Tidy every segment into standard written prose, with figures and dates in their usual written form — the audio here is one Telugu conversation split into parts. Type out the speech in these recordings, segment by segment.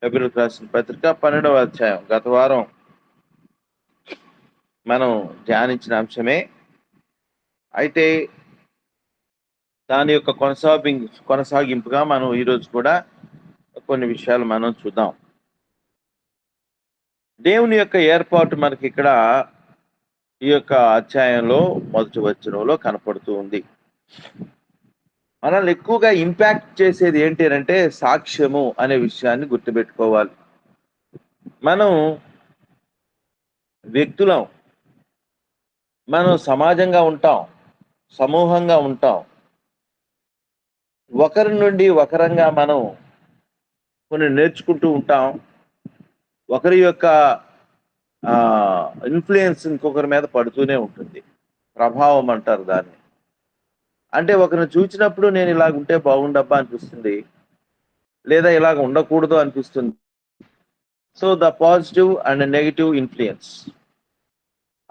హెబ్రీయులకు రాసిన పత్రిక 12వ అధ్యాయం. గత వారం మనం ధ్యానించిన అంశమే. అయితే దాని యొక్క కొనసాగింపుగా మనం ఈరోజు కూడా కొన్ని విషయాలు మనం చూద్దాం. దేవుని యొక్క ఏర్పాటు మనకి ఇక్కడ ఈ యొక్క అధ్యాయంలో మొదటి వచనంలో కనపడుతూ ఉంది. మనల్ని ఎక్కువగా ఇంపాక్ట్ చేసేది ఏంటి అంటే సాక్ష్యము అనే విషయాన్ని గుర్తుపెట్టుకోవాలి. మనం వ్యక్తులం, మనం సమాజంగా ఉంటాం, సమూహంగా ఉంటాం. ఒకరి నుండి ఒకరంగా మనం కొన్ని నేర్చుకుంటూ ఉంటాం. ఒకరి యొక్క ఇన్ఫ్లుయెన్స్ ఇంకొకరి మీద పడుతూనే ఉంటుంది. ప్రభావం అంటారు దాన్ని. అంటే ఒకరిని చూసినప్పుడు నేను ఇలాగ ఉంటే బాగుండబ్బా అనిపిస్తుంది, లేదా ఇలాగ ఉండకూడదు అనిపిస్తుంది. So the positive and negative influence.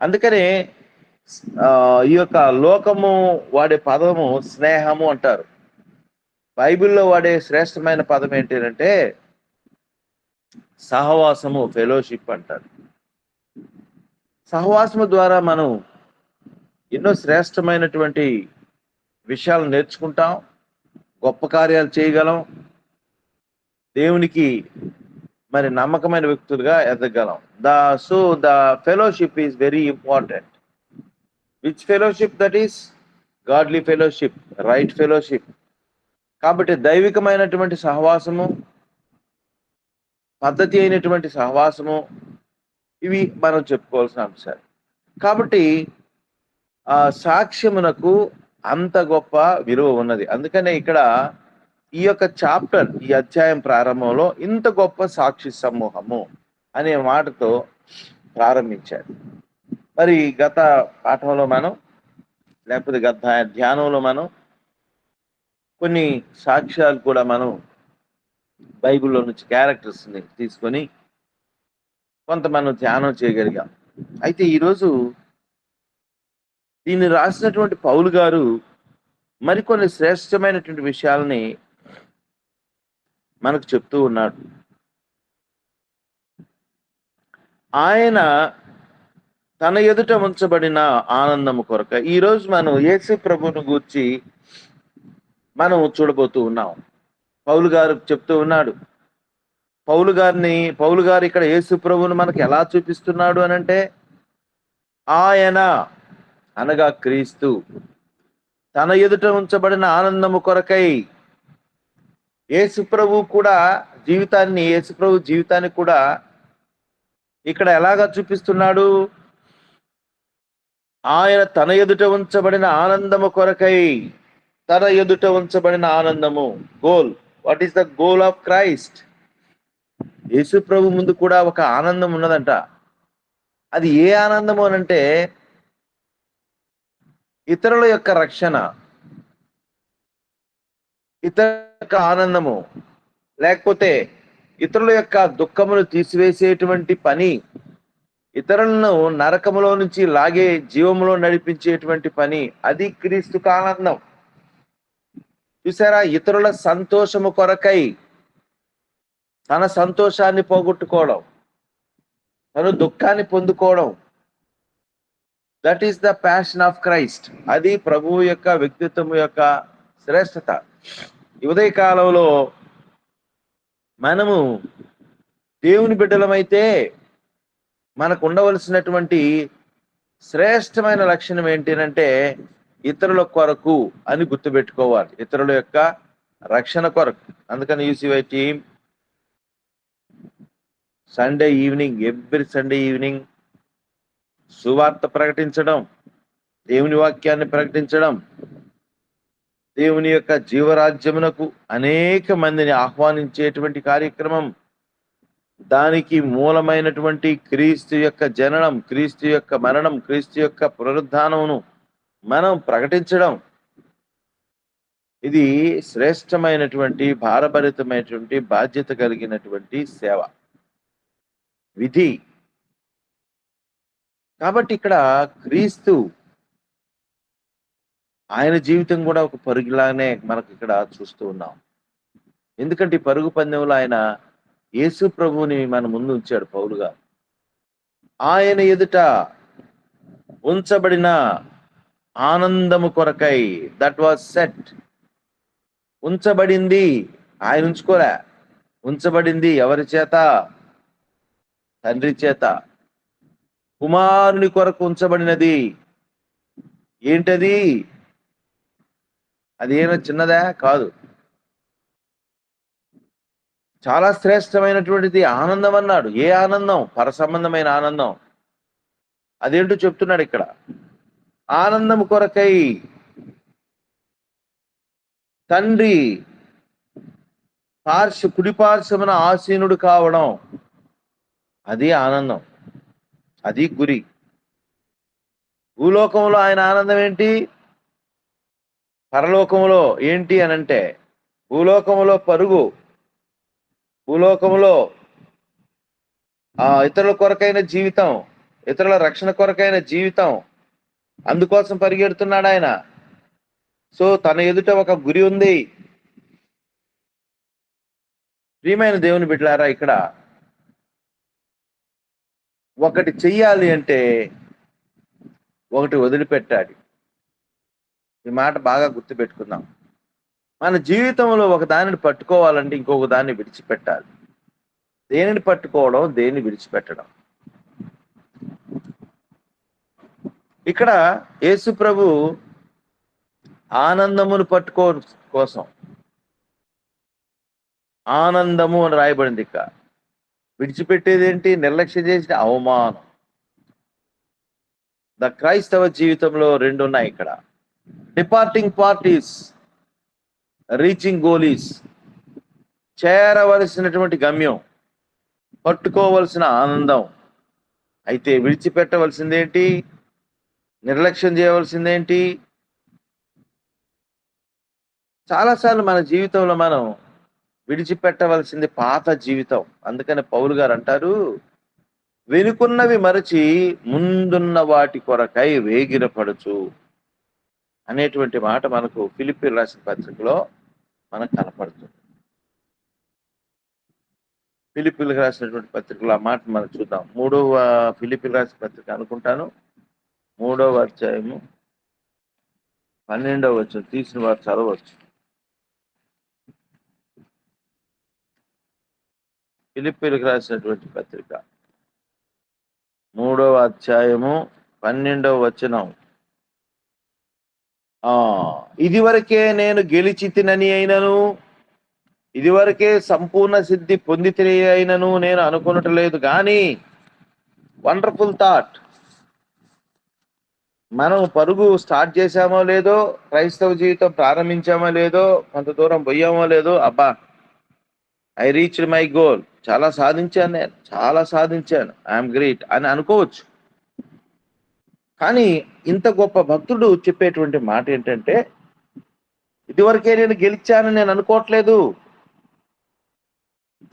అందుకనే ఈ యొక్క లోకము వాడే పదము స్నేహము అంటారు. బైబిల్లో వాడే శ్రేష్టమైన పదం ఏంటి అంటే సహవాసము, ఫెలోషిప్ అంటారు. సహవాసము ద్వారా మనం ఎన్నో శ్రేష్టమైనటువంటి విషయాలు నేర్చుకుంటాం, గొప్ప కార్యాలు చేయగలం, దేవునికి మరి నమ్మకమైన వ్యక్తులుగా ఎదగలం. The fellowship is very important. Which fellowship? That is godly fellowship, right fellowship. కాబట్టి దైవికమైనటువంటి సహవాసము, పద్ధతి అయినటువంటి సహవాసము, ఇవి మనం చెప్పుకోవాల్సిన అంశాలు. కాబట్టి ఆ సాక్ష్యమునకు అంత గొప్ప విలువ ఉన్నది. అందుకనే ఇక్కడ ఈ యొక్క చాప్టర్, ఈ అధ్యాయం ప్రారంభంలో ఇంత గొప్ప సాక్షి సమూహము అనే మాటతో ప్రారంభించాడు. మరి గత పాఠంలో మనం, లేకపోతే గత ధ్యానంలో మనం కొన్ని సాక్ష్యాలు కూడా మనం బైబిల్లో నుంచి క్యారెక్టర్స్ని తీసుకొని కొంత మనం ధ్యానం చేయగలిగాం. అయితే ఈరోజు దీన్ని రాసినటువంటి పౌలు గారు మరికొన్ని శ్రేష్టమైనటువంటి విషయాలని మనకు చెప్తూ ఉన్నాడు. ఆయన తన ఎదుట ఉంచబడిన ఆనందము కొరక ఈరోజు మనం యేసు ప్రభువును గూర్చి మనం చూడబోతూ ఉన్నాం. పౌలు గారు చెప్తూ ఉన్నాడు. పౌలు గారు ఇక్కడ యేసు ప్రభువును మనకు ఎలా చూపిస్తున్నాడు అని అంటే, ఆయన అనగా క్రీస్తు తన ఎదుట ఉంచబడిన ఆనందము కొరకై యేసు ప్రభు జీవితాన్ని కూడా ఇక్కడ ఎలాగా చూపిస్తున్నాడు? ఆయన తన ఎదుట ఉంచబడిన ఆనందము కొరకై, తన ఎదుట ఉంచబడిన ఆనందము, goal. What is the goal of Christ? Yesu ప్రభు ముందు కూడా ఒక ఆనందం ఉన్నదంట. అది ఏ ఆనందము అనంటే ఇతరుల యొక్క రక్షణ, ఇతరుల యొక్క ఆనందము, లేకపోతే ఇతరుల యొక్క దుఃఖమును తీసివేసేటువంటి పని, ఇతరులను నరకములో నుంచి లాగే జీవములో నడిపించేటువంటి పని, అది క్రీస్తుకు ఆనందం. చూసారా? ఇతరుల సంతోషము కొరకై తన సంతోషాన్ని పోగొట్టుకోవడం, తను దుఃఖాన్ని పొందుకోవడం, that is the passion of Christ. అది ప్రభువు యొక్క వ్యక్తిత్వం యొక్క శ్రేష్టత. ఈ ఉదయ కాలంలో మనము దేవుని బిడ్డలమైతే మనకు ఉండవలసినటువంటి శ్రేష్టమైన లక్షణం ఏంటంటే ఇతరుల కొరకు అని గుర్తుపెట్టుకోవాలి, ఇతరుల యొక్క రక్షణ కొరకు. అందుకని UCY team Sunday evening, every Sunday evening సువార్త ప్రకటించడం, దేవుని వాక్యాన్ని ప్రకటించడం, దేవుని యొక్క జీవరాజ్యమునకు అనేక మందిని ఆహ్వానించేటువంటి కార్యక్రమం, దానికి మూలమైనటువంటి క్రీస్తు యొక్క జననం, క్రీస్తు యొక్క మరణం, క్రీస్తు యొక్క పునరుద్ధానమును మనం ప్రకటించడం, ఇది శ్రేష్టమైనటువంటి భారభరితమైనటువంటి బాధ్యత కలిగినటువంటి సేవ, విధి. కాబట్టి ఇక్కడ క్రీస్తు ఆయన జీవితం కూడా ఒక పరుగులానే మనకు ఇక్కడ చూస్తూ ఉన్నాం. ఎందుకంటే ఈ పరుగు పందెంలో ఆయన యేసు ప్రభువుని మన ముందు ఉంచాడు పౌలుగా. ఆయన ఎదుట ఉంచబడిన ఆనందము కొరకై, దట్ వాజ్ సెట్, ఉంచబడింది. ఆయన ఉంచుకోలే, ఉంచబడింది ఎవరి చేత? తండ్రి చేత. కుమారుని కొరకు ఉంచబడినది. ఏంటది? అది ఏమైనా చిన్నదా? కాదు, చాలా శ్రేష్టమైనటువంటిది. ఆనందం అన్నాడు. ఏ ఆనందం? పరసంబంధమైన ఆనందం. అదేంటో చెప్తున్నాడు ఇక్కడ. ఆనందం కొరకై తండ్రి కుడి పార్శ్వమున ఆసీనుడు కావడం, అది ఆనందం, అది గురి. భూలోకంలో ఆయన ఆనందం ఏంటి? పరలోకంలో ఏంటి అనంటే, భూలోకంలో పరుగు, భూలోకంలో ఇతరుల కొరకైన జీవితం, ఇతరుల రక్షణ కొరకైన జీవితం, అందుకోసం పరిగెడుతున్నాడు ఆయన. సో తన ఎదుట ఒక గురి ఉంది. ప్రియమైన దేవుని బిడ్డలారా, ఇక్కడ ఒకటి చెయ్యాలి అంటే ఒకటి వదిలిపెట్టాలి. ఈ మాట బాగా గుర్తుపెట్టుకుందాం. మన జీవితంలో ఒక దానిని పట్టుకోవాలంటే ఇంకొక దాన్ని విడిచిపెట్టాలి. దేనిని పట్టుకోవడం, దేన్ని విడిచిపెట్టడం. ఇక్కడ యేసు ప్రభు ఆనందమును పట్టుకో కోసం, ఆనందము అని రాయబడింది. ఇక విడిచిపెట్టేది ఏంటి? నిర్లక్ష్యం చేసిన అవమానం. క్రైస్తవ జీవితంలో రెండు ఉన్నాయి ఇక్కడ. Departing parties, reaching goalies. చేరవలసినటువంటి గమ్యం, పట్టుకోవలసిన ఆనందం. అయితే విడిచిపెట్టవలసిందేంటి? నిర్లక్ష్యం చేయవలసిందేంటి? చాలాసార్లు మన జీవితంలో మనం విడిచిపెట్టవలసింది పాత జీవితం. అందుకని పౌలు గారు అంటారు, వెనుకున్నవి మరచి ముందున్న వాటి కొరకై వేగిరపడుచు అనేటువంటి మాట మనకు ఫిలిప్పీయులకు రాసిన పత్రికలో మనకు కనపడుతుంది. ఫిలిప్పీయులకు రాసినటువంటి పత్రికలో ఆ మాట మనం చూద్దాం. 3వ ఫిలిప్పీయులకు రాసిన పత్రిక అనుకుంటాను, 3వ అధ్యాయము 12వ వచనం. తీసిన వారు చదవచ్చు. ఫిలిప్పీయులకు రాసినటువంటి పత్రిక 3వ అధ్యాయము 12వ వచనం. ఇదివరకే నేను గెలిచితినని అయినను, ఇదివరకే సంపూర్ణ సిద్ధి పొందితిని అయినను నేను అనుకునట్లేదు. కానీ వండర్ఫుల్ థాట్, మనం పరుగు స్టార్ట్ చేశామో లేదో, క్రైస్తవ జీవితం ప్రారంభించామో లేదో, కొంత దూరం పోయామో లేదో, అబ్బా ఐ రీచ్డ్ మై గోల్, చాలా సాధించాను, నేను చాలా సాధించాను, ఐఎమ్ గ్రేట్ అని అనుకోవచ్చు. కానీ ఇంత గొప్ప భక్తుడు చెప్పేటువంటి మాట ఏంటంటే, ఇదివరకే నేను గెలిచానని నేను అనుకోవట్లేదు,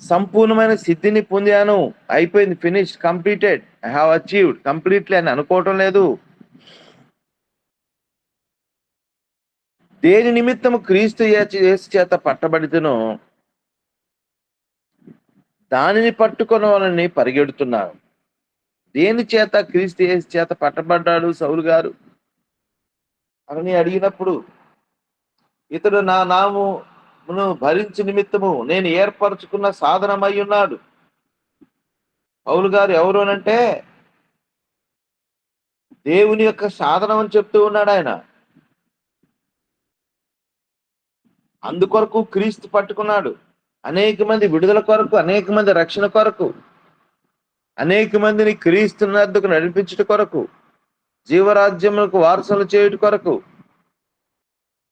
సంపూర్ణమైన సిద్ధిని పొందాను, అయిపోయింది, finish, completed, I have achieved completely అని అనుకోవటం లేదు. దేని నిమిత్తము క్రీస్తు యేసు చేత పట్టబడితేనో దానిని పట్టుకొనవాలని పరిగెడుతున్నాను. దేని చేత క్రీస్తు యేసు చేత పట్టబడ్డాడు సౌలు గారు అని అడిగినప్పుడు, ఇతడు నా నామమును భరించు నిమిత్తము నేను ఏర్పరచుకున్న సాధనమై ఉన్నాడు. పౌలు గారు ఎవరు అనంటే దేవుని యొక్క సాధనం అని చెప్తూ ఉన్నాడు ఆయన. అందుకొరకు క్రీస్తు పట్టుకున్నాడు. అనేక మంది విడుదల కొరకు, అనేక మంది రక్షణ కొరకు, అనేక మందిని క్రీస్తునందుకు నడిపించుట కొరకు, జీవరాజ్యములకు వారసులు చేయుట కొరకు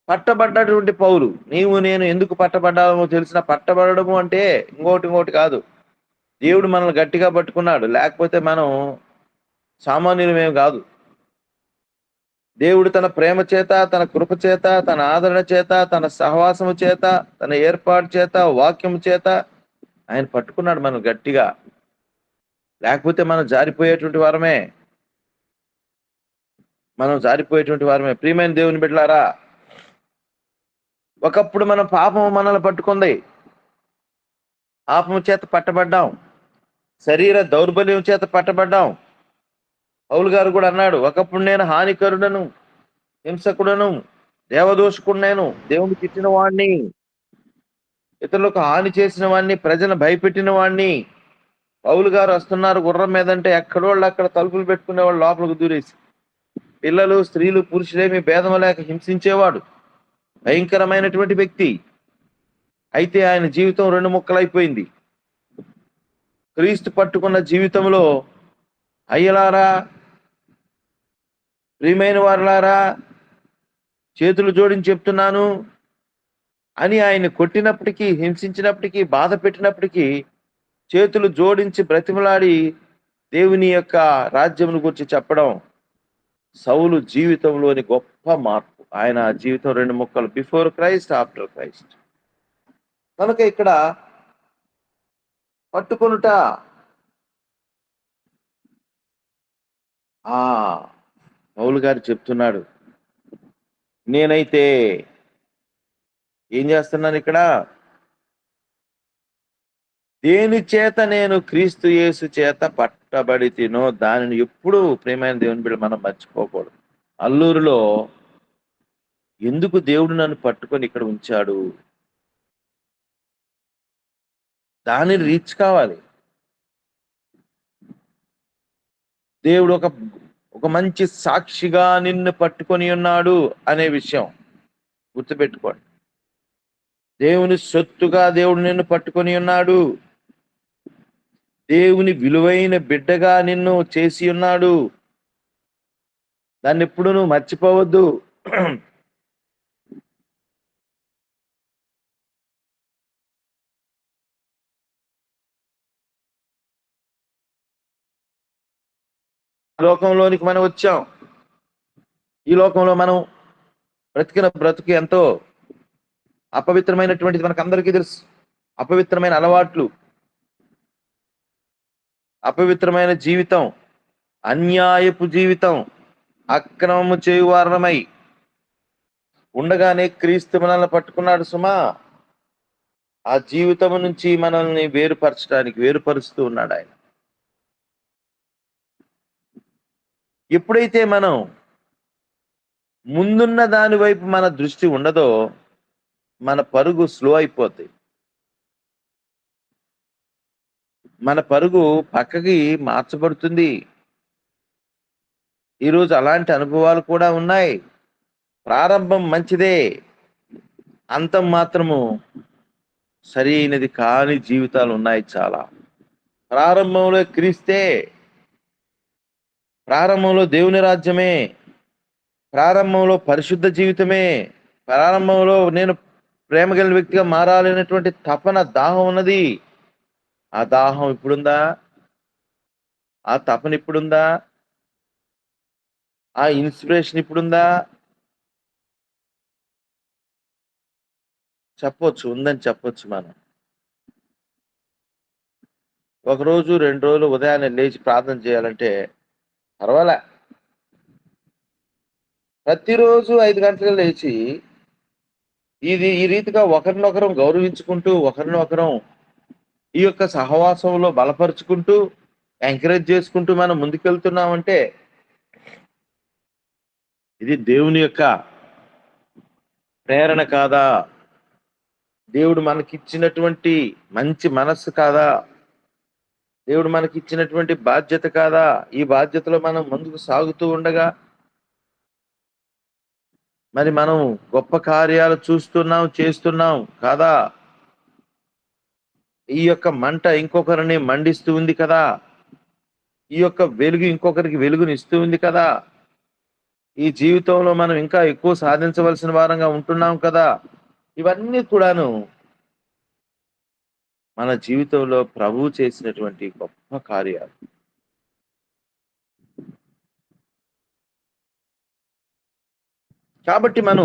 పట్టబడ్డటువంటి పౌలు. నీవు నేను ఎందుకు పట్టబడ్డామో తెలిసిన, పట్టబడము అంటే ఇంకోటి కాదు, దేవుడు మనల్ని గట్టిగా పట్టుకున్నాడు, లేకపోతే మనం సామాన్యులమేం కాదు. దేవుడు తన ప్రేమ చేత, తన కృప చేత, తన ఆదరణ చేత, తన సహవాసము చేత, తన ఏర్పాటు చేత, వాక్యము చేత ఆయన పట్టుకున్నాడు మనం గట్టిగా. లేకపోతే మనం జారిపోయేటువంటి వారమే. ప్రియమైన దేవుని బిడ్డలారా, ఒకప్పుడు మన పాపం మనల్ని పట్టుకుంది. పాపము చేత పట్టబడ్డాం, శరీర దౌర్బల్యం చేత పట్టబడ్డాం. పౌలు గారు కూడా అన్నాడు, ఒకప్పుడు నేను హానికరుడను, హింసకుడను, దేవదూషకుడు, దేవుని తిట్టిన వాణ్ణి, ఇతరులకు హాని చేసిన వాణ్ణి, ప్రజలను భయపెట్టిన వాణ్ణి. పౌలు గారు వస్తున్నారు గుర్రం మీదంటే ఎక్కడోళ్ళు అక్కడ తలుపులు పెట్టుకునేవాళ్ళు లోపలికి దూరేసి. పిల్లలు, స్త్రీలు, పురుషులేమి భేదం లేక హింసించేవాడు, భయంకరమైనటువంటి వ్యక్తి. అయితే ఆయన జీవితం రెండు ముక్కలైపోయింది. క్రీస్తు పట్టుకున్న జీవితంలో, అయ్యలారా, ప్రియమైన వారులారా, చేతులు జోడించి చెప్తున్నాను అని ఆయన కొట్టినప్పటికీ, హింసించినప్పటికీ, బాధ పెట్టినప్పటికీ చేతులు జోడించి బ్రతిమలాడి దేవుని యొక్క రాజ్యమును గురించి చెప్పడం సౌలు జీవితంలోని గొప్ప మార్పు. ఆయన జీవితం రెండు ముక్కలు, బిఫోర్ క్రైస్ట్, ఆఫ్టర్ క్రైస్ట్. కనుక ఇక్కడ పట్టుకొనుట, ఆ పౌలు గారు చెప్తున్నాడు, నేనైతే ఏం చేస్తున్నాను ఇక్కడ, దేని చేత నేను క్రీస్తు యేసు చేత పట్టబడి తినో దానిని ఎప్పుడు, ప్రేమైన దేవుని బిడ్డ, మనం మర్చిపోకూడదు. అల్లూరులో ఎందుకు దేవుడు నన్ను పట్టుకొని ఇక్కడ ఉంచాడు, దాన్ని రీచ్ కావాలి. దేవుడు ఒక మంచి సాక్షిగా నిన్ను పట్టుకొని ఉన్నాడు అనే విషయం గుర్తుపెట్టుకోండి. దేవుని సొత్తుగా దేవుడు నిన్ను పట్టుకొని ఉన్నాడు. దేవుని విలువైన బిడ్డగా నిన్ను చేసి ఉన్నాడు. దాన్ని ఎప్పుడు నువ్వు మర్చిపోవద్దు. లోకంలోనికి మనం వచ్చాం. ఈ లోకంలో మనం బ్రతికిన బ్రతుకు ఎంతో అపవిత్రమైనటువంటిది, మనకు అందరికీ తెలుసు. అపవిత్రమైన అలవాట్లు, అపవిత్రమైన జీవితం, అన్యాయపు జీవితం, అక్రమము చేయువారమై ఉండగానే క్రీస్తు మనల్ని పట్టుకున్నాడు సుమా. ఆ జీవితం నుంచి మనల్ని వేరుపరుస్తూ ఉన్నాడు ఆయన. ఎప్పుడైతే మనం ముందున్న దాని వైపు మన దృష్టి ఉండదో, మన పరుగు స్లో అయిపోద్ది. మన పరుగు పక్కకి మార్చబడుతుంది. ఈరోజు అలాంటి అనుభవాలు కూడా ఉన్నాయి. ప్రారంభం మంచిదే, అంతం మాత్రము సరి అయినది కాని జీవితాలు ఉన్నాయి చాలా. ప్రారంభంలో క్రీస్తే, ప్రారంభంలో దేవుని రాజ్యమే, ప్రారంభంలో పరిశుద్ధ జీవితమే, ప్రారంభంలో నేను ప్రేమ కలిగిన వ్యక్తిగా మారాలనేటువంటి తపన, దాహం ఉన్నది. ఆ దాహం ఇప్పుడుందా? ఆ తపన ఇప్పుడుందా? ఆ ఇన్స్పిరేషన్ ఇప్పుడుందా? చెప్పొచ్చు, ఉందని చెప్పొచ్చు మనం. ఒకరోజు 2 రోజులు ఉదయాన్నే లేచి ప్రార్థన చేయాలంటే పర్వాలే. ప్రతిరోజు 5 గంటలకు లేచి ఈ రీతిగా ఒకరినొకరం గౌరవించుకుంటూ, ఒకరినొకరం ఈ యొక్క సహవాసంలో బలపరుచుకుంటూ, ఎంకరేజ్ చేసుకుంటూ మనం ముందుకెళ్తున్నామంటే ఇది దేవుని యొక్క ప్రేరణ కాదా? దేవుడు మనకిచ్చినటువంటి మంచి మనస్సు కాదా? దేవుడు మనకిచ్చినటువంటి బాధ్యత కాదా? ఈ బాధ్యతలో మనం ముందుకు సాగుతూ ఉండగా మరి మనం గొప్ప కార్యాలు చూస్తున్నాం, చేస్తున్నాం కాదా? ఈ యొక్క మంట ఇంకొకరిని మండిస్తూ ఉంది కదా? ఈ యొక్క వెలుగు ఇంకొకరికి వెలుగునిస్తూ ఉంది కదా? ఈ జీవితంలో మనం ఇంకా ఎక్కువ సాధించవలసిన వారంగా ఉంటున్నాం కదా? ఇవన్నీ కూడాను మన జీవితంలో ప్రభువు చేసినటువంటి గొప్ప కార్యాలు. కాబట్టి మన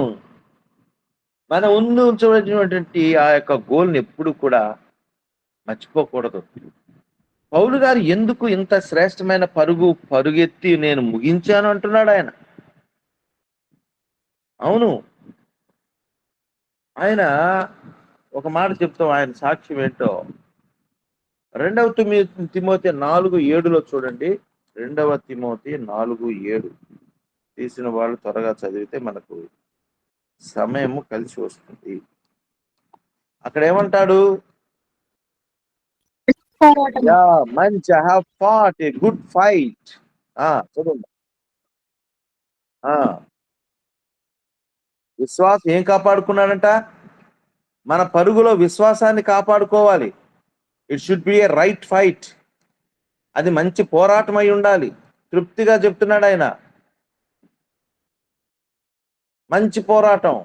ముందు ఉంచబడినటువంటి ఆ యొక్క గోల్ని ఎప్పుడు కూడా మర్చిపోకూడదు. పౌలు గారు ఎందుకు ఇంత శ్రేష్టమైన పరుగెత్తి నేను ముగించాను అంటున్నాడు ఆయన. అవును, ఆయన ఒక మాట చెప్తాం, ఆయన సాక్ష్యం ఏంటో. రెండవ తిమోతి 4:7 చూడండి. 2 తిమోతి 4:7 తీసిన వాళ్ళు త్వరగా చదివితే మనకు సమయము కలిసి వస్తుంది. అక్కడ ఏమంటాడు? మంచి have fought a good fight. చదవండి. విశ్వాసం ఏం కాపాడుకున్నాడంట? మన పరుగులో విశ్వాసాన్ని కాపాడుకోవాలి. It should be A right fight. అది మంచి పోరాటం అయి ఉండాలి. తృప్తిగా చెప్తున్నాడు ఆయన. మంచి పోరాటం.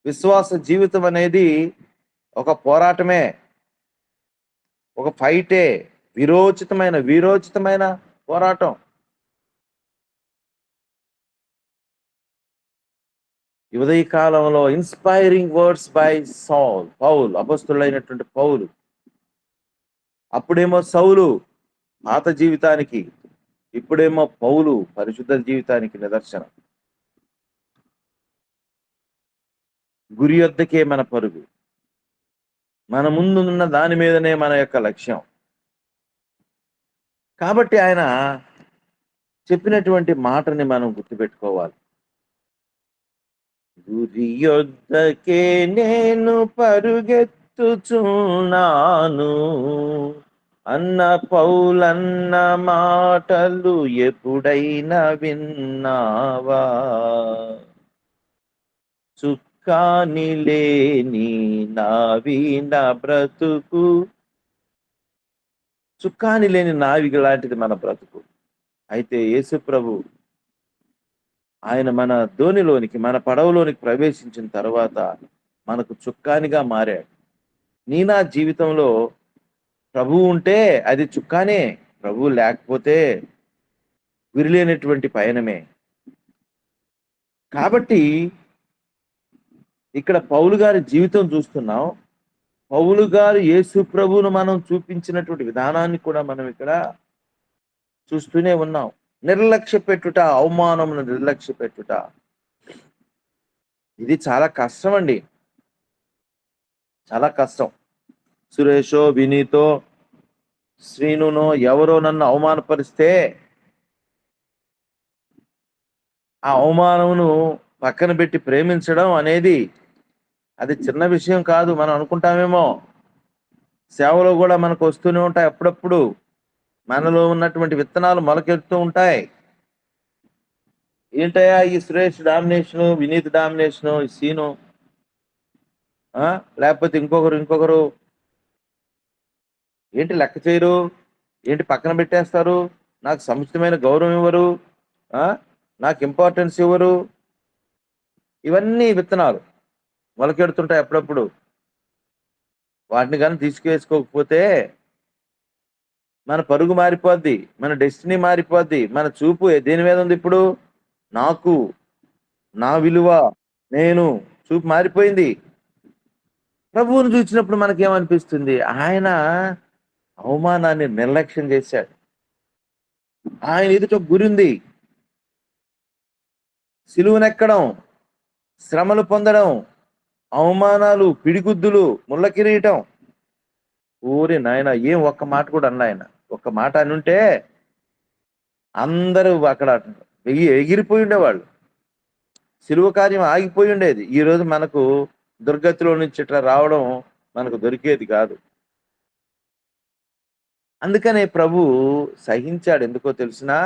విశ్వాస జీవితం అనేది ఒక పోరాటమే, ఒక ఫైటే, వీరోచితమైన పోరాటం. ఉదయ కాలంలో ఇన్స్పైరింగ్ వర్డ్స్ బై పౌల్, అపొస్తలుడైనటువంటి పౌలు. అప్పుడేమో సౌలు పాత జీవితానికి, ఇప్పుడేమో పౌలు పరిశుద్ధ జీవితానికి నిదర్శనం. గురి వద్దకే మన పరుగు, మన ముందున్న దాని మీదనే మన యొక్క లక్ష్యం. కాబట్టి ఆయన చెప్పినటువంటి మాటని మనం గుర్తుపెట్టుకోవాలి. గురి యొద్దకే నేను పరుగెత్తుచున్నాను అన్న పౌలన్న మాటలు ఎప్పుడైనా విన్నావా? చుక్కాని లేని నావీన బ్రతుకు, చుక్కాని లేని నావిక లాంటిది మన బ్రతుకు. అయితే యేసు ప్రభు ఆయన మన ధోనిలోనికి, మన పడవలోనికి ప్రవేశించిన తర్వాత మనకు చుక్కానిగా మారాడు. నా జీవితంలో ప్రభువు ఉంటే అది చుక్కానే, ప్రభువు లేకపోతే విరిలేనటువంటి పయనమే. కాబట్టి ఇక్కడ పౌలు గారి జీవితం చూస్తున్నాం. పౌలు గారు యేసు ప్రభువును మనం చూపించినటువంటి విధానాన్ని కూడా మనం ఇక్కడ చూస్తూనే ఉన్నాం. నిర్లక్ష్య పెట్టుట, అవమానమును నిర్లక్ష్య పెట్టుట, ఇది చాలా కష్టం అండి, చాలా కష్టం. సురేషో, వినీతో, శ్రీనునో ఎవరో నన్ను అవమానపరిస్తే ఆ అవమానమును పక్కన పెట్టి ప్రేమించడం అనేది అది చిన్న విషయం కాదు. మనం అనుకుంటామేమో. సేవలో కూడా మనకు వస్తూనే ఉంటాయి అప్పుడప్పుడు. మనలో ఉన్నటువంటి విత్తనాలు మొలకెడుతూ ఉంటాయి. ఏంటయ్యా ఈ సురేష్ డామినేషను, వినీత్ డామినేషను, ఈ సీను, లేకపోతే ఇంకొకరు ఏంటి లెక్క చేయరు, ఏంటి పక్కన పెట్టేస్తారు, నాకు సముచితమైన గౌరవం ఇవ్వరు, నాకు ఇంపార్టెన్స్ ఇవ్వరు. ఇవన్నీ విత్తనాలు మొలకెడుతుంటాయి అప్పుడప్పుడు. వాటిని కానీ తీసుకువేసుకోకపోతే మన పరుగు మారిపోద్ది, మన డెస్టినీ మారిపోద్ది. మన చూపు దేని మీద ఉంది ఇప్పుడు? నాకు, నా విలువ, నేను చూపు మారిపోయింది. ప్రభువును చూసినప్పుడు మనకేమనిపిస్తుంది? ఆయన అవమానాన్ని నిర్లక్ష్యం చేశాడు. ఆయన ఎదుట గురి ఉంది. సిలువనెక్కడం, శ్రమలు పొందడం, అవమానాలు, పిడిగుద్దులు, ముళ్ళ కిరీటం. ఊరి నాయన ఏం ఒక్క మాట కూడా అన్న ఆయన. ఒక్క మాట అని ఉంటే అందరూ అక్కడ ఎగిరిపోయి ఉండేవాళ్ళు. సిలువ కార్యం ఆగిపోయి ఉండేది. ఈ రోజు మనకు దుర్గతిలో నుంచి ఇట్లా రావడం మనకు దొరికేది కాదు. అందుకనే ప్రభు సహించాడు. ఎందుకో తెలిసినా?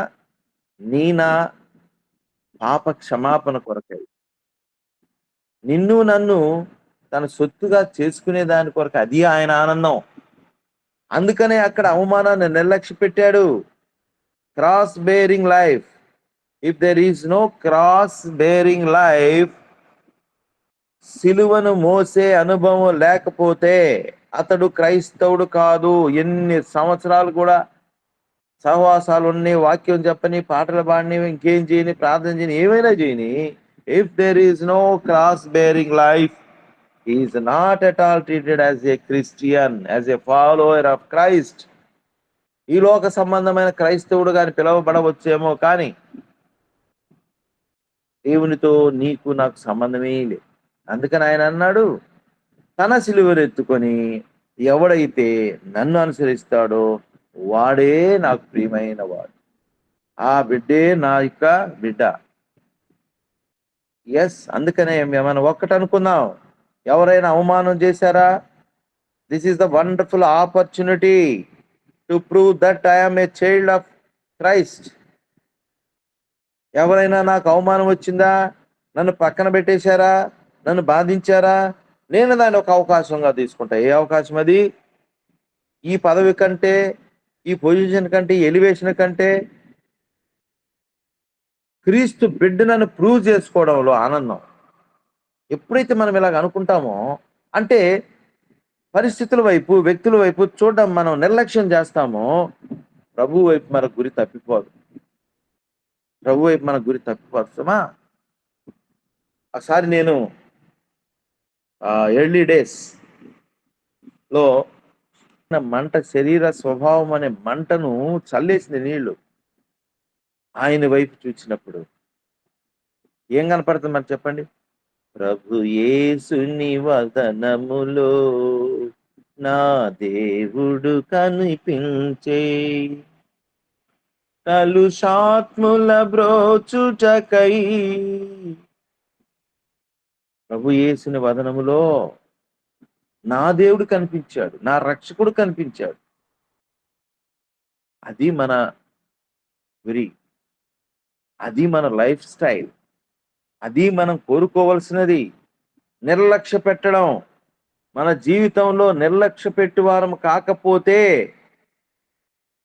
నా పాప క్షమాపణ కొరకై, నిన్ను నన్ను తన సొత్తుగా చేసుకునే దాని కొరకు. అది ఆయన ఆనందం. అందుకనే అక్కడ అవమానాన్ని నిర్లక్ష్య పెట్టాడు. Cross bearing life. If there is no cross bearing life, సిలువను మోసే అనుభవం లేకపోతే అతడు క్రైస్తవుడు కాదు. ఎన్ని సంవత్సరాలు కూడా సహవాసాలు ఉన్నాయి, వాక్యం చెప్పని, పాటలు పాడిని, ఇంకేం చేయని, ప్రార్థన చేయని, ఏమైనా చేయని, if there is no cross bearing life, he is not at all treated as a Christian, as a follower of Christ. ఈ లోక సంబంధమైన క్రైస్తవుడు గాని పిలవబడవచ్చేమో, కానీ దేవునితో నీకు నాకు సంబంధమే లేదు. అందుకని ఆయన అన్నాడు, తన సిలువను ఎత్తుకొని ఎవడైతే నన్ను అనుసరిస్తాడో వాడే నాకు ప్రియమైన వాడు, ఆ బిడ్డే నా యొక్క బిడ్డ. ఎస్, అందుకనే మనం ఒక్కటి అనుకుందాం, ఎవరైనా అవమానం చేశారా? This is the wonderful opportunity to prove that I am a child of Christ. ఎవరైనా నాకు అవమానం వచ్చిందా, నన్ను పక్కన పెట్టేశారా, నన్ను బాధించారా, నేను దాన్ని ఒక అవకాశంగా తీసుకుంటా. ఏ అవకాశం అది? ఈ పదవి కంటే, ఈ పొజిషన్ కంటే, ఎలివేషన్ కంటే క్రీస్తు బిడ్డనని ప్రూవ్ చేసుకోవడంలో ఆనందం. ఎప్పుడైతే మనం ఇలాగ అనుకుంటామో, అంటే పరిస్థితుల వైపు, వ్యక్తుల వైపు చూడడం మనం నిర్లక్ష్యం చేస్తామో, ప్రభు వైపు మన గురి తప్పిపోదు. ప్రభు వైపు మన గురి తప్పిపోతామా? ఒకసారి నేను ఎర్లీ డేస్ లో మంట, శరీర స్వభావం అనే మంటను చల్లేసింది నీళ్లు. ఆయన వైపు చూసినప్పుడు ఏం కనపడుతుంది మరి చెప్పండి? ప్రభు యేసుని వదనములో నా దేవుడు కనిపించే, కలుషాత్ముల బ్రోచుటకై. ప్రభు యేసుని వదనములో నా దేవుడు కనిపించాడు, నా రక్షకుడు కనిపించాడు. అది మన గురి, అది మన లైఫ్ స్టైల్, అది మనం కోరుకోవలసినది. నిర్లక్ష్య పెట్టడం, మన జీవితంలో నిర్లక్ష్య పెట్టువారం కాకపోతే,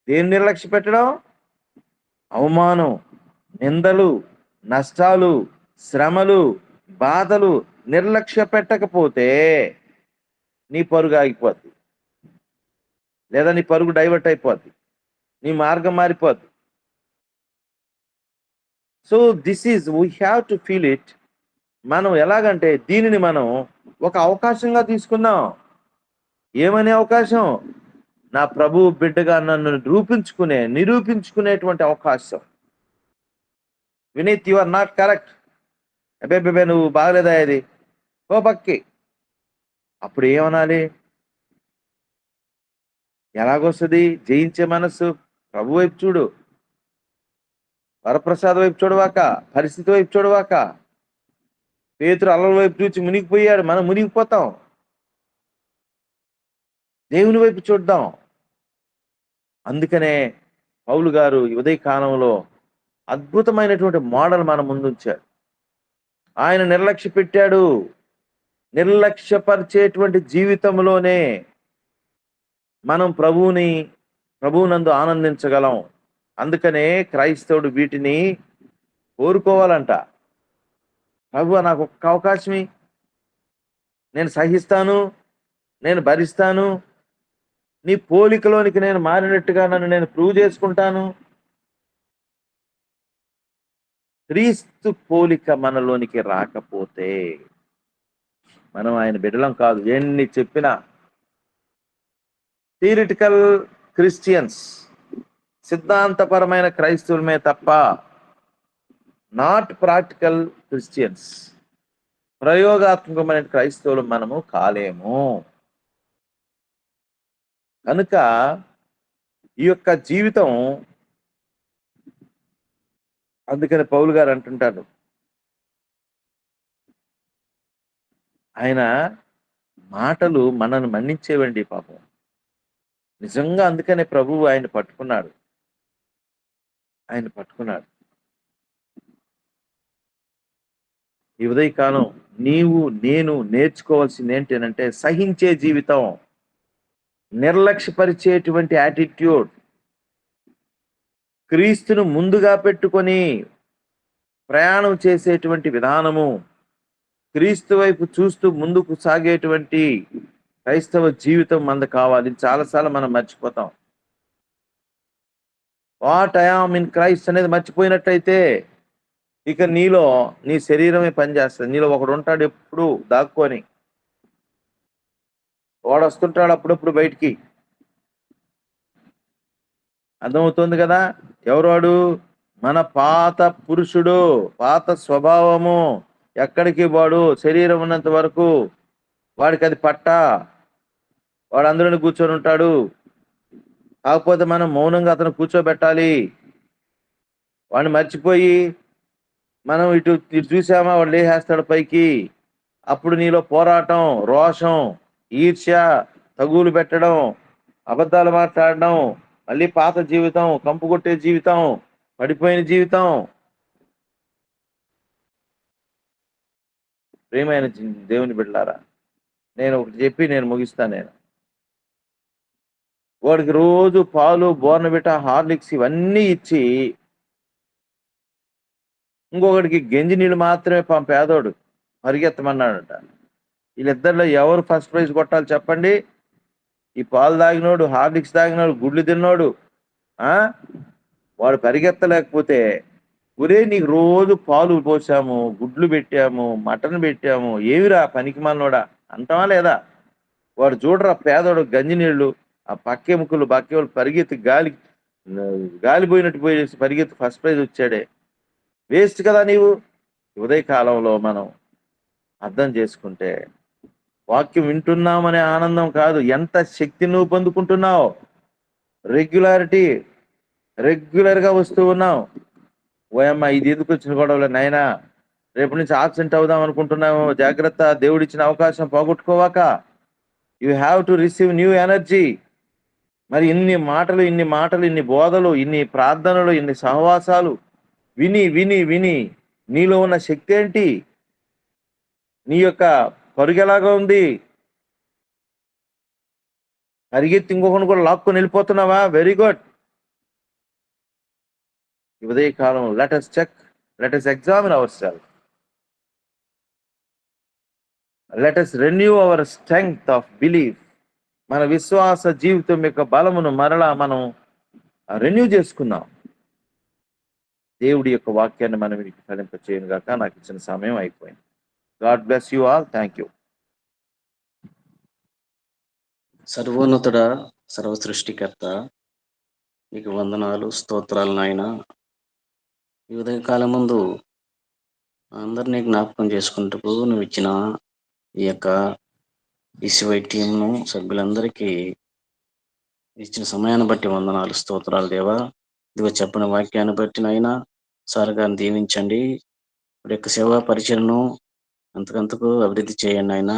దేని నిర్లక్ష్య పెట్టడం? అవమానం, నిందలు, నష్టాలు, శ్రమలు, బాధలు నిర్లక్ష్య పెట్టకపోతే నీ పరుగు ఆగిపోద్ది, లేదా నీ పరుగు డైవర్ట్ అయిపోద్ది, నీ మార్గం మారిపోద్ది. So this is we have to feel it. మనం ఎలాగంటే దీనిని మనం ఒక అవకాశంగా తీసుకుందాం. ఏమనే అవకాశం? నా ప్రభు బిడ్డగా నన్ను నిరూపించుకునేటువంటి అవకాశం. Vineeth, you are not correct, అబ్బే నువ్వు బాగలేదా, అది ఓ పక్కి. అప్పుడు ఏమనాలి? ఎలాగొస్తుంది జయించే మనస్సు? ప్రభు వైపు చూడు, వరప్రసాద్ వైపు చూడవాక, పరిస్థితి వైపు చూడవాక. పేతురు అల్లల వైపు చూచి మునిగిపోయాడు, మనం మునిగిపోతాం. దేవుని వైపు చూద్దాం. అందుకనే పౌలు గారు ఉదయ కాలంలో అద్భుతమైనటువంటి మోడల్ మన ముందుంచాడు. ఆయన నిర్లక్ష్య పెట్టాడు. నిర్లక్ష్యపరిచేటువంటి జీవితంలోనే మనం ప్రభువునందు ఆనందించగలం. అందుకనే క్రైస్తవుడు వీటిని కోరుకోవాలంట. ప్రభువా, నాకు ఒక్క అవకాశం, నేను సహిస్తాను, నేను భరిస్తాను, నీ పోలికలోనికి నేను మారినట్టుగా నన్ను నేను ప్రూవ్ చేసుకుంటాను. క్రీస్తు పోలిక మనలోనికి రాకపోతే మనం ఆయన బిడ్డలం కాదు. ఎన్ని చెప్పినా థియరిటికల్ క్రిస్టియన్స్, సిద్ధాంతపరమైన క్రైస్తవులమే తప్ప నాట్ ప్రాక్టికల్ క్రిస్టియన్స్, ప్రయోగాత్మకమైన క్రైస్తవులు మనము కాలేము. కనుక ఈ యొక్క జీవితం, అందుకని పౌలు గారు అంటుంటాడు, ఆయన మాటలు మనల్ని మన్నించేవండి పాపం. నిజంగా అందుకనే ప్రభువు ఆయన పట్టుకున్నాడు. ఈ ఉదయకాలం నేను నేర్చుకోవాల్సింది ఏంటంటే సహించే జీవితం, నిర్లక్ష్యపరిచేటువంటి యాటిట్యూడ్, క్రీస్తును ముందుగా పెట్టుకొని ప్రయాణం చేసేటువంటి విధానము, క్రీస్తు వైపు చూస్తూ ముందుకు సాగేటువంటి క్రైస్తవ జీవితం మనది కావాలి. చాలాసార్లు మనం మర్చిపోతాం. What I am in Christ అనేది మర్చిపోయినట్టయితే ఇక నీ శరీరమే పనిచేస్తుంది. నీలో ఒకడు ఉంటాడు ఎప్పుడు దాక్కొని, వాడు వస్తుంటాడు అప్పుడప్పుడు బయటికి. అర్థమవుతుంది కదా? ఎవరాడు? మన పాత పురుషుడు, పాత స్వభావము. ఎక్కడికి వాడు శరీరం ఉన్నంత వరకు వాడికి అది వాడు అందులోనే కూర్చొని ఉంటాడు. కాకపోతే మనం మౌనంగా అతను కూర్చోబెట్టాలి. వాడిని మర్చిపోయి మనం ఇటు ఇటు చూసామా వాడు లేచేస్తాడు పైకి. అప్పుడు నీలో పోరాటం, రోషం, ఈర్ష్య, తగులు పెట్టడం, అబద్ధాలు మాట్లాడడం, మళ్ళీ పాత జీవితం, కంపు కొట్టే జీవితం, పడిపోయిన జీవితం. ప్రియమైన దేవుని బిడ్డలారా, నేను ఒకటి చెప్పి నేను ముగిస్తాను. వాడికి రోజు పాలు, బోర్నవిటా, హార్లిక్స్ ఇవన్నీ ఇచ్చి ఇంకొకడికి గంజి నీళ్ళు మాత్రమే పేదోడు పరిగెత్తమన్నాడట. వీళ్ళిద్దరిలో ఎవరు ఫస్ట్ ప్రైజ్ కొట్టాలి చెప్పండి? ఈ పాలు తాగినోడు, హార్లిక్స్ తాగినోడు, గుడ్లు తిన్నోడు. వాడు పరిగెత్తలేకపోతే, ఒరే నీకు రోజు పాలు పోసాము, గుడ్లు పెట్టాము, మటన్ పెట్టాము, ఏమిరా పనికి మాలినోడా అంటావా లేదా? వాడు చూడరా పేదోడు గంజి నీళ్లు, ఆ పక్కెముకలు బక్కెములు పరిగెత్తి గాలిపోయినట్టు పోయేసి పరిగెత్తి ఫస్ట్ ప్రైజ్ వచ్చాడే. వేస్ట్ కదా నీవు. ఉదయకాలంలో మనం అర్థం చేసుకుంటే వాక్యం వింటున్నామనే ఆనందం కాదు, ఎంత శక్తి నువ్వు పొందుకుంటున్నావు. రెగ్యులర్గా వస్తూ ఉన్నావు. ఓయమ్మ ఇది ఎందుకు వచ్చిన గొడవలే నాయనా, రేపు నుంచి ఆబ్సెంట్ అవుదాం అనుకుంటున్నాము, జాగ్రత్త, దేవుడిచ్చిన అవకాశం పోగొట్టుకోవాక. You have to receive new energy. మరి ఇన్ని మాటలు, ఇన్ని బోధలు, ఇన్ని ప్రార్థనలు, ఇన్ని సహవాసాలు విని విని విని నీలో ఉన్న శక్తి ఏంటి? నీ యొక్క పరుగు ఎలాగా ఉంది? పరిగెత్తి ఇంకొకరిని కూడా లాక్కొని వెళ్ళిపోతున్నావా? Very good. ఉదయకాలం let us check, let us examine our self, let us renew our strength of belief. మన విశ్వాస జీవితం యొక్క బలమును మరలా మనం రెన్యూ చేసుకుందాం. దేవుడి యొక్క వాక్యాన్ని మనం వీరికి ఫలింప చేయను గాక. నాకు ఇచ్చిన సమయం అయిపోయింది. God bless you all. Thank you. సర్వోన్నతుడా, సర్వ సృష్టికర్త, నీకు వందనాలు, స్తోత్రాలు నాయన. ఈ ఉదయకాలం ముందు అందరినీ జ్ఞాపకం చేసుకుంటూ నువ్వు ఇచ్చిన ఈ యొక్క ఈసీవై టీంను సభ్యులందరికీ ఇచ్చిన సమయాన్ని బట్టి వందనాలు, స్తోత్రాలు దేవా. ఇదిగో చెప్పిన వాక్యాన్ని బట్టి నాయన సార్ గారిని దీవించండి. ఇప్పుడు యొక్క సేవా పరిచయను అంతకంతకు అభివృద్ధి చేయండి ఆయన.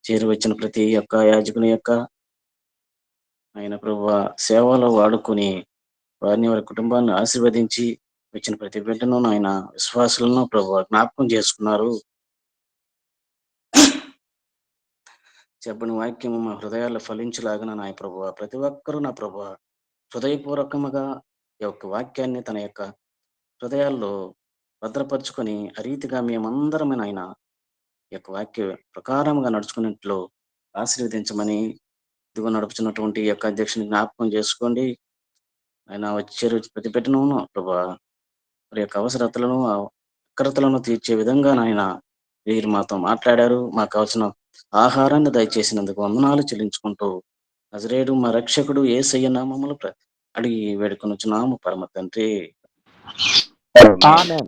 చేరి వచ్చిన ప్రతి ఒక్క యాజకుని యొక్క ఆయన ప్రభువా సేవలో వాడుకొని వారిని వారి కుటుంబాన్ని ఆశీర్వదించి వచ్చిన ప్రతి బిడ్డను ఆయన విశ్వాసులను ప్రభువా జ్ఞాపకం చేసుకున్నారు. చెప్పని వాక్యము మా హృదయాల్లో ఫలించలాగిన నా ప్రభువా ప్రతి ఒక్కరూ నా ప్రభువా హృదయపూర్వకముగా ఈ యొక్క వాక్యాన్ని తన యొక్క హృదయాల్లో భద్రపరుచుకొని ఆ రీతిగా మేమందరమైన ఆయన ఈ యొక్క వాక్య ప్రకారంగా నడుచుకున్నట్లు ఆశీర్వదించమని ఇదిగో నడుపుతున్నటువంటి ఈ యొక్క అధ్యక్షుని జ్ఞాపకం చేసుకోండి. ఆయన వచ్చే రోజు ప్రతి పెట్టను ప్రభా వారి యొక్క అవసరతలను అక్రతలను తీర్చే విధంగా నాయన వీరు మాతో మాట్లాడారు. మాకు కావాల్సిన ఆహారాన్ని దయచేసినందుకు వందనాలు చెల్లించుకుంటూ నజరేయుడు మా రక్షకుడు యేసయ్య నామములు అడిగి వేడుకొనుచున్నాము పరమ తండ్రి. ఆమేన్.